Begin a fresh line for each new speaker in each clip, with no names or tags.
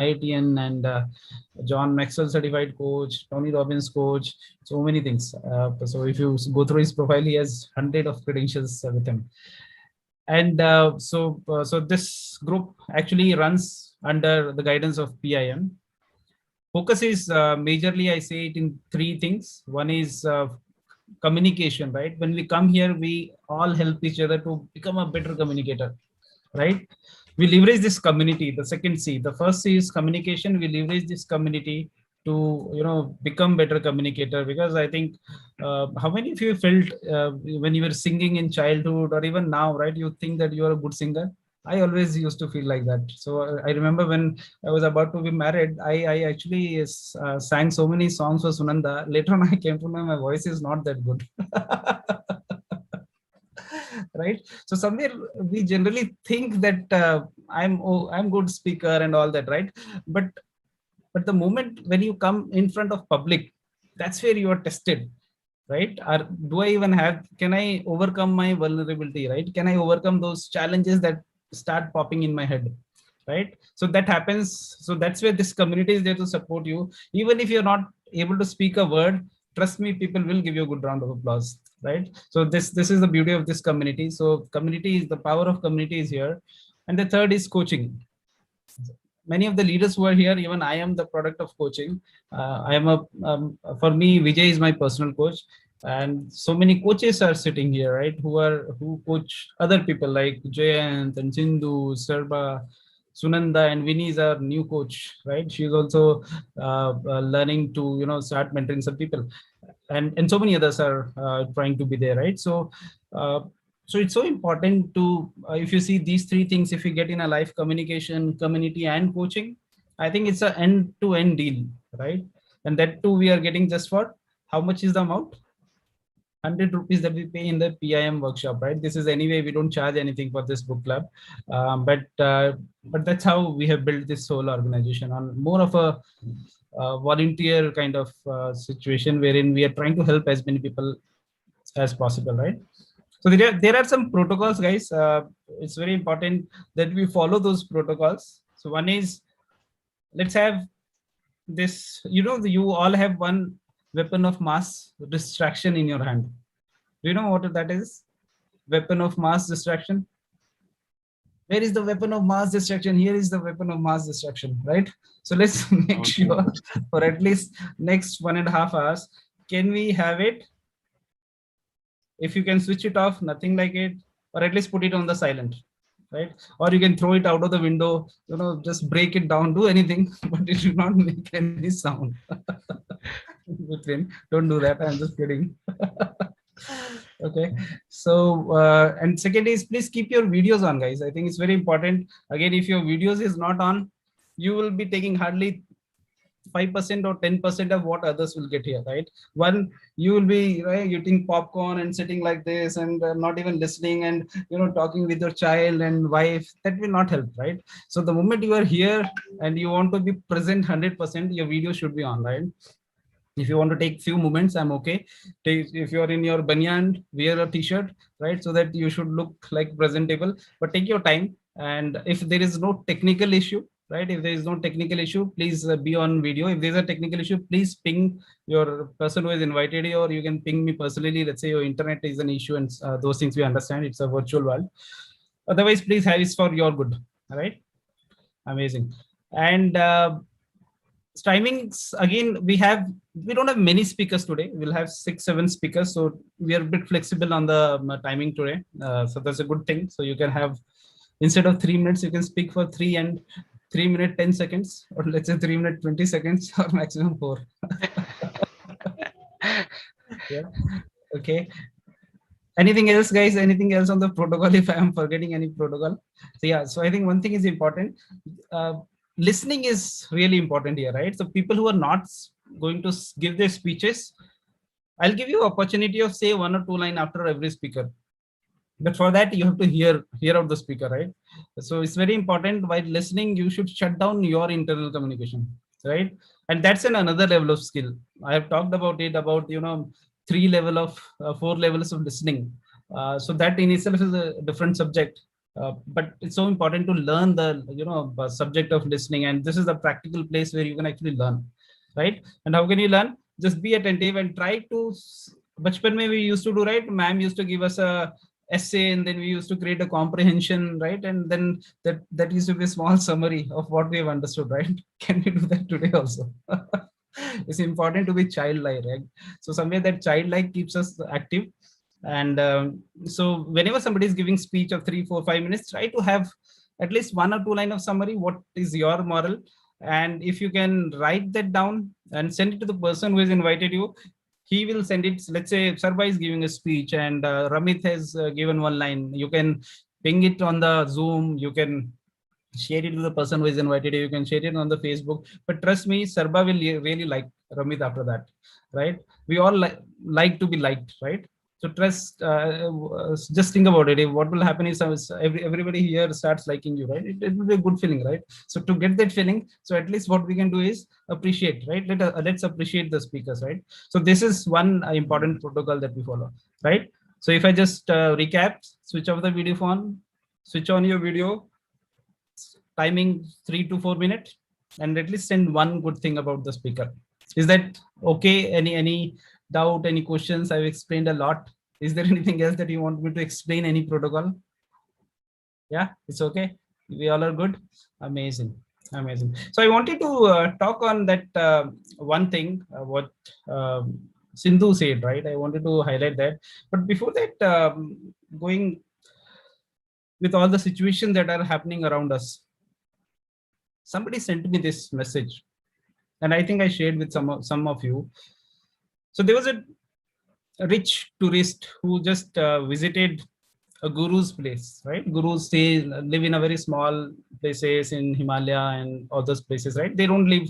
IITN and John Maxwell certified coach, Tony Robbins coach, so many things. So if you go through his profile, he has hundred of credentials with him. And so this group actually runs under the guidance of PIM. Focus is majorly, I say it in three things. One is communication, right? When we come here, we all help each other to become a better communicator, right? We leverage this community. The second C, the first C is communication. We leverage this community to become better communicator, because I think how many of you felt when you were singing in childhood or even now, right? You think that you are a good singer. I always used to feel like that. So I remember when I was about to be married, I actually sang so many songs for Sunanda. Later on, I came to know my voice is not that good. Right? So somewhere we generally think that I'm good speaker and all that, right? But the moment when you come in front of public, that's where you are tested, right? Or do I even can I overcome my vulnerability, right? Can I overcome those challenges that start popping in my head, right? So that happens. So that's where this community is there to support you. Even if you're not able to speak a word, trust me, people will give you a good round of applause, right? So this is the beauty of this community. So community is the power of community is here. And the third is coaching. Many of the leaders who are here, even I am the product of coaching. I am for me, Vijay is my personal coach. And so many coaches are sitting here, right? Who coach other people like Jayant and Sindhu, Sarba, Sunanda, and Vinny is our new coach, right? She's also learning to, start mentoring some people. And so many others are trying to be there, right? So it's so important to, if you see these three things, if you get in a life, communication, community, and coaching, I think it's an end-to-end deal, right? And that too, we are getting just for, how much is the amount? 100 rupees that we pay in the PIM workshop, right? This is anyway, we don't charge anything for this book club. But that's how we have built this whole organization on more of a volunteer kind of situation, wherein we are trying to help as many people as possible, right? So there are some protocols, guys. It's very important that we follow those protocols. So one is, let's have this, you all have one weapon of mass distraction in your hand. Do you know what that is? Weapon of mass distraction. Where is the weapon of mass distraction? Here is the weapon of mass distraction, right? So let's make sure for at least next 1.5 hours, can we have it? If you can switch it off, nothing like it, or at least put it on the silent, right? Or you can throw it out of the window, just break it down, do anything, but it should not make any sound. Don't do that. I'm just kidding. Okay. So, and second is, please keep your videos on, guys. I think it's very important. Again, if your videos is not on, you will be taking hardly 5% or 10% of what others will get here, right? One, you will be eating popcorn and sitting like this and not even listening and talking with your child and wife. That will not help, right? So the moment you are here and you want to be present 100%, your video should be on, right? If you want to take few moments, I'm okay. If you're in your banyan, wear a t-shirt, right? So that you should look like presentable, but take your time. And if there is no technical issue, right? If there is no technical issue, please be on video. If there's a technical issue, please ping your person who has invited you, or you can ping me personally. Let's say your internet is an issue and those things we understand. It's a virtual world. Otherwise, please have it for your good. All right. Amazing. And timings, again, we don't have many speakers today. We'll have 6-7 speakers, so we are a bit flexible on the timing today. So that's a good thing. So you can have, instead of 3 minutes, you can speak for 3 and 3 minutes 10 seconds, or let's say 3 minutes 20 seconds, or maximum 4. Yeah. Okay. Anything else, guys? Anything else on the protocol? If I am forgetting any protocol. So yeah, so I think one thing is important. Listening is really important here, right? So people who are not going to give their speeches, I'll give you opportunity of say 1 or 2 lines after every speaker. But for that, you have to hear out the speaker, right? So it's very important. While listening, you should shut down your internal communication, right? And that's another level of skill. I have talked about it, about 4 levels of listening. So that in itself is a different subject. But it's so important to learn the subject of listening, and this is the practical place where you can actually learn, right? And how can you learn? Just be attentive and try to. Bachpan mein we used to do, right? Ma'am used to give us a essay, and then we used to create a comprehension, right? And then that used to be a small summary of what we have understood, right? Can we do that today also? It's important to be childlike, right? So somewhere that childlike keeps us active. And so whenever somebody is giving speech of 3 4 5 minutes, try to have at least 1 or 2 line of summary. What is your moral? And if you can write that down and send it to the person who has invited you, he will send it. Let's say Sarba is giving a speech and Ramit has given 1 line. You can ping it on the Zoom. You can share it to the person who is invited you. You can share it on the Facebook. But trust me, Sarba will really like Ramit after that, right? We all like to be liked, right? So trust. Just think about it. What will happen is everybody here starts liking you, right? It will be a good feeling, right? So to get that feeling, so at least what we can do is appreciate, right? Let's appreciate the speakers, right? So this is one important protocol that we follow, right? So if I just recap, switch off the video phone, switch on your video, timing 3 to 4 minutes, and at least send one good thing about the speaker. Is that okay? Any doubt, any questions? I've explained a lot. Is there anything else that you want me to explain? Any protocol? Yeah, it's okay. We all are good. Amazing. Amazing. So I wanted to talk on that one thing, what Sindhu said, right? I wanted to highlight that. But before that, going with all the situations that are happening around us, somebody sent me this message, and I think I shared with some of you. So there was a rich tourist who just visited a guru's place, right? Gurus stay live in a very small places in Himalaya and all those places, right? They don't live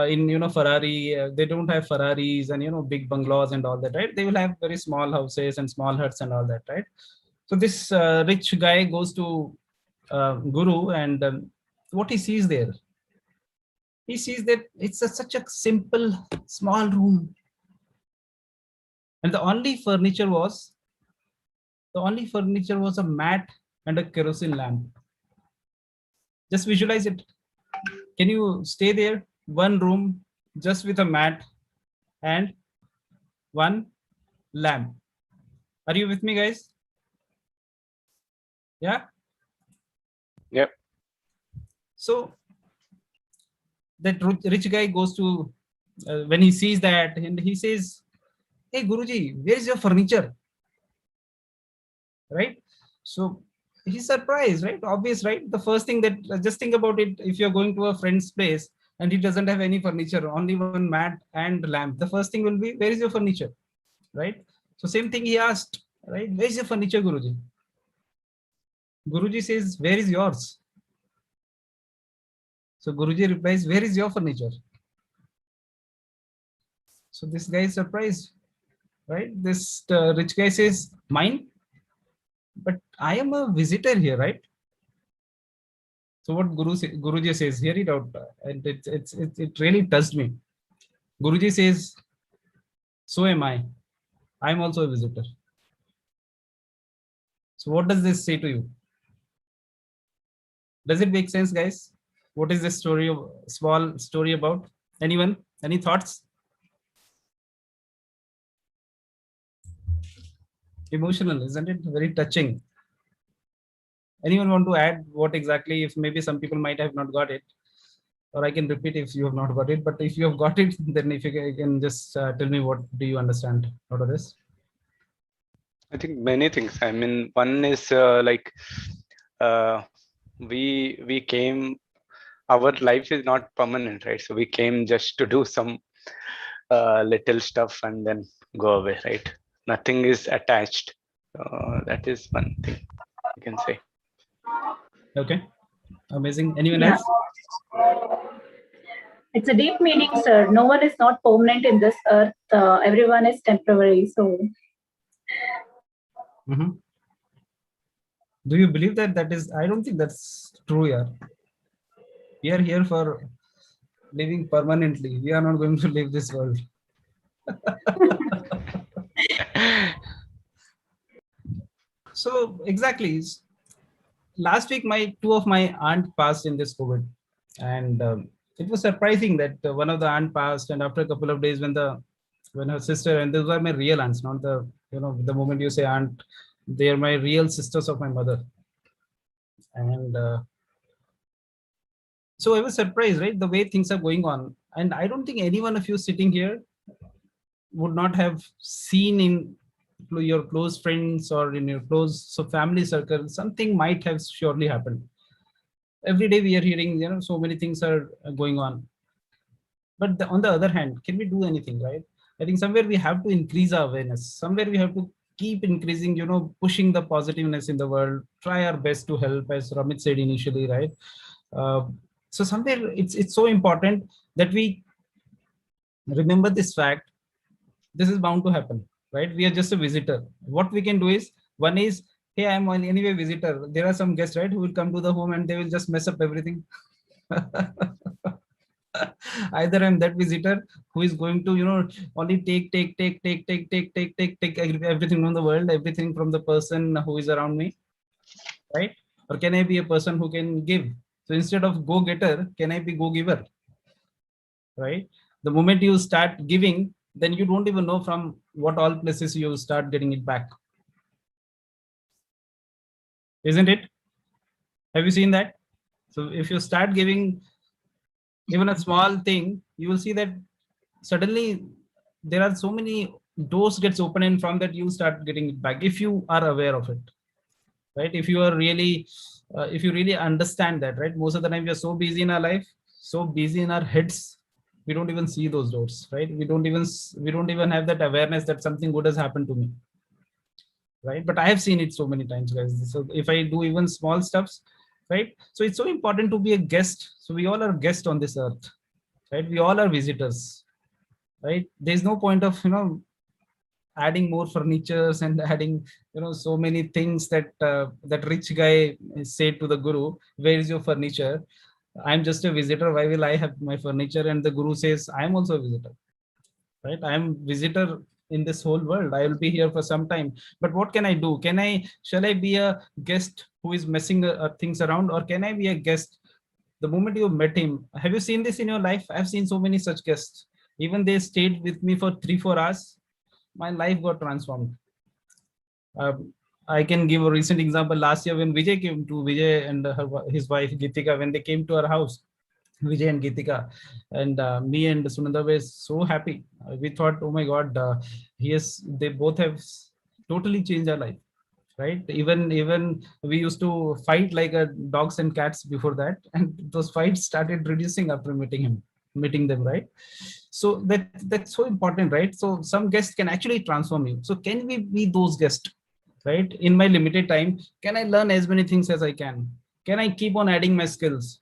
in Ferrari. They don't have Ferraris and big bungalows and all that, right? They will have very small houses and small huts and all that, right? So this rich guy goes to Guru, and what he sees there, he sees that it's such a simple small room, and the only furniture was a mat and a kerosene lamp. Just visualize it. Can you stay there, one room, just with a mat and one lamp? Are you with me, guys? Yeah.
Yep.
So that rich guy goes to when he sees that, and he says, "Hey Guruji, where is your furniture?" Right? So he's surprised, right? Obvious, right? The first thing that just think about it, if you're going to a friend's place and he doesn't have any furniture, only one mat and lamp, the first thing will be, where is your furniture? Right? So same thing he asked, right? Where is your furniture, Guruji? Guruji says, where is yours? So Guruji replies, where is your furniture? So this guy is surprised, right? This rich guy says, mine? But I am a visitor here, right? So what Guruji says, hear it out, and it really touched me. Guruji says, so am I. I am also a visitor. So what does this say to you? Does it make sense, guys? What is this story, small story about? Anyone? Any thoughts? Emotional, isn't it? Very touching. Anyone want to add what exactly, if maybe some people might have not got it, or I can repeat if you have not got it, but if you have got it, then if you can just tell me, what do you understand out of this?
I think many things. I mean, one is we came, our life is not permanent, right? So we came just to do some little stuff and then go away, right? Nothing is attached. That is one thing you can say.
Okay, amazing. Anyone
Yeah.
else?
It's a deep meaning, sir. No one is not permanent in this earth. Everyone is temporary. So,
Do you believe that that is? I don't think that's true. Yeah, we are here for living permanently. We are not going to leave this world. So exactly, last week, two of my aunt passed in this COVID, and it was surprising that one of the aunt passed, and after a couple of days, when her sister, and those were my real aunts, not the, the moment you say aunt, they are my real sisters of my mother, and so I was surprised, right, the way things are going on, and I don't think any one of you sitting here would not have seen in your close friends or in your close family circle, something might have surely happened. Every day we are hearing, so many things are going on. But on the other hand, can we do anything, right? I think somewhere we have to increase our awareness. Somewhere we have to keep increasing, pushing the positiveness in the world, try our best to help, as Ramit said initially, right? Uh, so somewhere it's so important that we remember this fact. This is bound to happen, right? We are just a visitor. What we can do is, one is, hey, I'm anyway visitor. There are some guests, right, who will come to the home and they will just mess up everything. Either I'm that visitor who is going to, only take everything from the world, everything from the person who is around me, right? Or can I be a person who can give? So instead of go getter, can I be go giver, right? The moment you start giving, then you don't even know from what all places you start getting it back, isn't it? Have you seen that? So if you start giving even a small thing, you will see that suddenly there are so many doors gets open, and from that you start getting it back if you are aware of it, right? If you are really if you really understand that, right? Most of the time we are so busy in our life, so busy in our heads, we don't even see those doors, right? We don't even have that awareness that something good has happened to me, right? But I have seen it so many times, guys. So if I do even small stuffs, right? So it's so important to be a guest. So we all are guests on this earth, right? We all are visitors, right? There's no point of, adding more furnitures and adding, so many things that that rich guy said to the guru, where is your furniture? I'm just a visitor, why will I have my furniture? And the guru says, I'm also a visitor, right? I'm visitor in this whole world. I will be here for some time, but what can I do? Shall I be a guest who is messing things around, or can I be a guest the moment you met him? Have you seen this in your life? I've seen so many such guests. Even they stayed with me for 3-4 hours, my life got transformed. I can give a recent example. Last year when Vijay and his wife Gitika, when they came to our house, Vijay and Gitika, and me and Sunanda were so happy. We thought, oh my God, they both have totally changed our life, right? Even we used to fight like dogs and cats before that, and those fights started reducing after meeting them, right? So that's so important, right? So some guests can actually transform you. So can we be those guests, right? In my limited time, can I learn as many things as I can? Can I keep on adding my skills,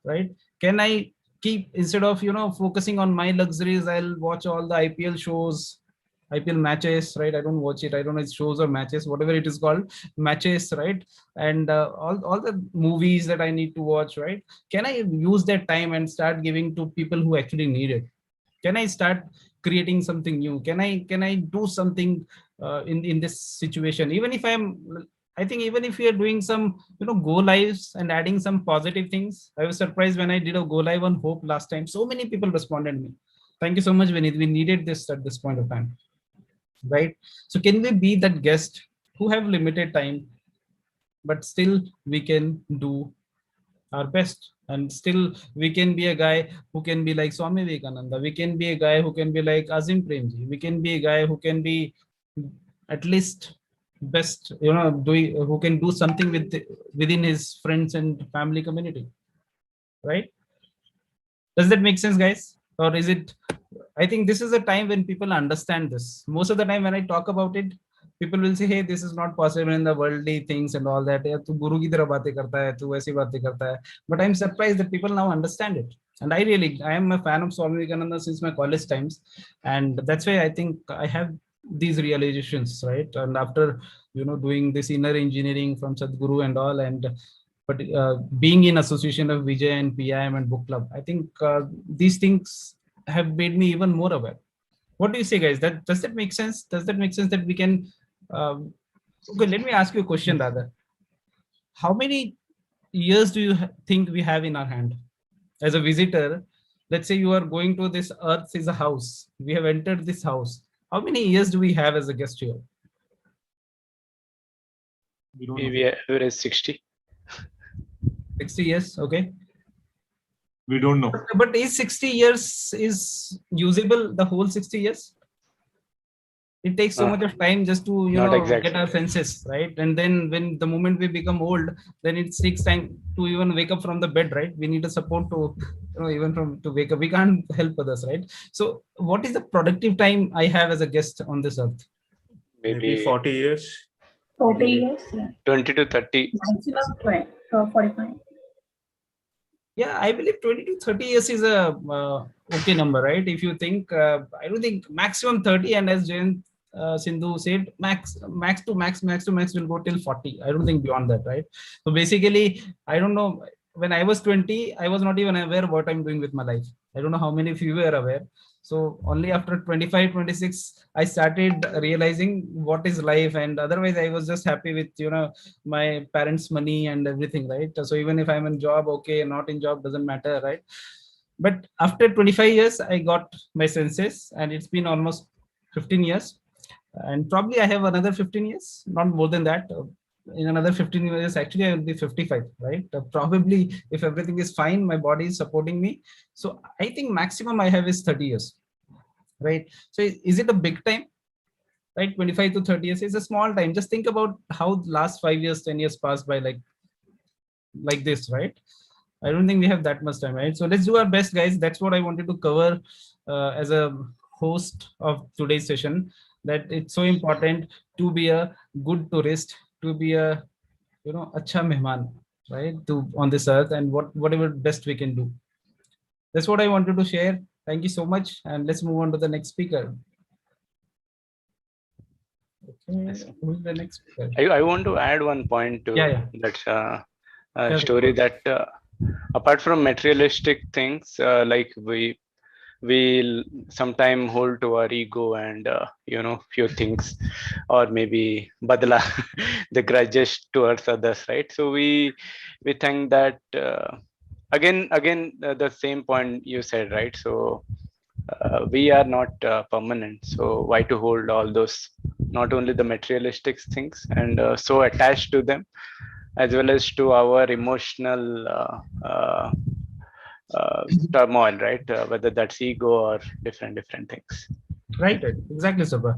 right? Can I keep, instead of focusing on my luxuries, I'll watch all the IPL shows, IPL matches, right? I don't watch it. I don't know, it's shows or matches, whatever it is called, matches, right? And all the movies that I need to watch, right? Can I use that time and start giving to people who actually need it? Can I start creating something new? Can I do something in this situation? Even if I think even if we are doing some, go lives and adding some positive things. I was surprised when I did a go live on Hope last time. So many people responded me. Thank you so much, Vinith. We needed this at this point of time, right? So can we be that guest who have limited time, but still we can do our best, and still we can be a guy who can be like Swami Vivekananda. We can be a guy who can be like Azim Premji. We can be a guy who can be at least best, doing, who can do something within his friends and family community, right? Does that make sense, guys? Or is it, I think this is a time when people understand this. Most of the time when I talk about it, people will say, hey, this is not possible in the worldly things and all that. Yeah, tu guru ki tarah baatein karta hai, tu aisi baatein karta hai. But I'm surprised that people now understand it. And I am a fan of Swami Vivekananda since my college times. And that's why I think I have these realizations, right? And after, doing this inner engineering from Sadhguru and all, and but being in association of Vijay and PIM and book club, I think these things have made me even more aware. What do you say, guys? That does that make sense? Does that make sense that we can? Okay, let me ask you a question, rather. how many years do you think we have in our hand as a visitor? Let's say you are going to this earth is a house. We have entered this house. How many years do we have as a guest here?
We don't know.
We average 60.
60 years. Okay.
We don't know.
But is 60 years is usable the whole 60 years? It takes so much of time just to
Not exactly.
get our senses, right? And then when the moment we become old, then it takes time to even wake up from the bed, right? We need a support to even from to wake up. We can't help others, right? So what is the productive time I have as a guest on this earth?
Maybe 40 years.
40 years. Yeah.
20 to 30.
Maximum 20, 45.
Yeah, I believe 20 to 30 years is a okay number, right? If you think, I don't think maximum 30, and as Jayant Sindhu said, max to max will go till 40. I don't think beyond that, right? So basically, I don't know. When I was 20, I was not even aware what I'm doing with my life. I don't know how many of you were aware. So only after 25, 26, I started realizing what is life. And otherwise, I was just happy with, my parents' money and everything, right? So even if I'm in job, okay, not in job, doesn't matter, right? But after 25 years, I got my senses, and it's been almost 15 years. And probably I have another 15 years, not more than that. In another 15 years, actually, I will be 55, right? Probably, if everything is fine, my body is supporting me. So I think maximum I have is 30 years, right? So is it a big time? Right, 25 to 30 years is a small time. Just think about how last 5 years, 10 years passed by like this, right? I don't think we have that much time, right? So let's do our best, guys. That's what I wanted to cover as a host of today's session, that it's so important to be a good tourist, to be a acha mehman, right, to on this earth, and whatever best we can do. That's what I wanted to share. Thank you so much, and let's move on to the next speaker. Okay, who's the next speaker?
I want to add one point to that story, that apart from materialistic things, like we sometime hold to our ego and few things, or maybe badla the grudges towards others, right? So we think that again the same point you said, right? So we are not permanent, so why to hold all those, not only the materialistic things, and so attached to them, as well as to our emotional turmoil, right? Whether that's ego or different things.
Right, exactly, Sabha.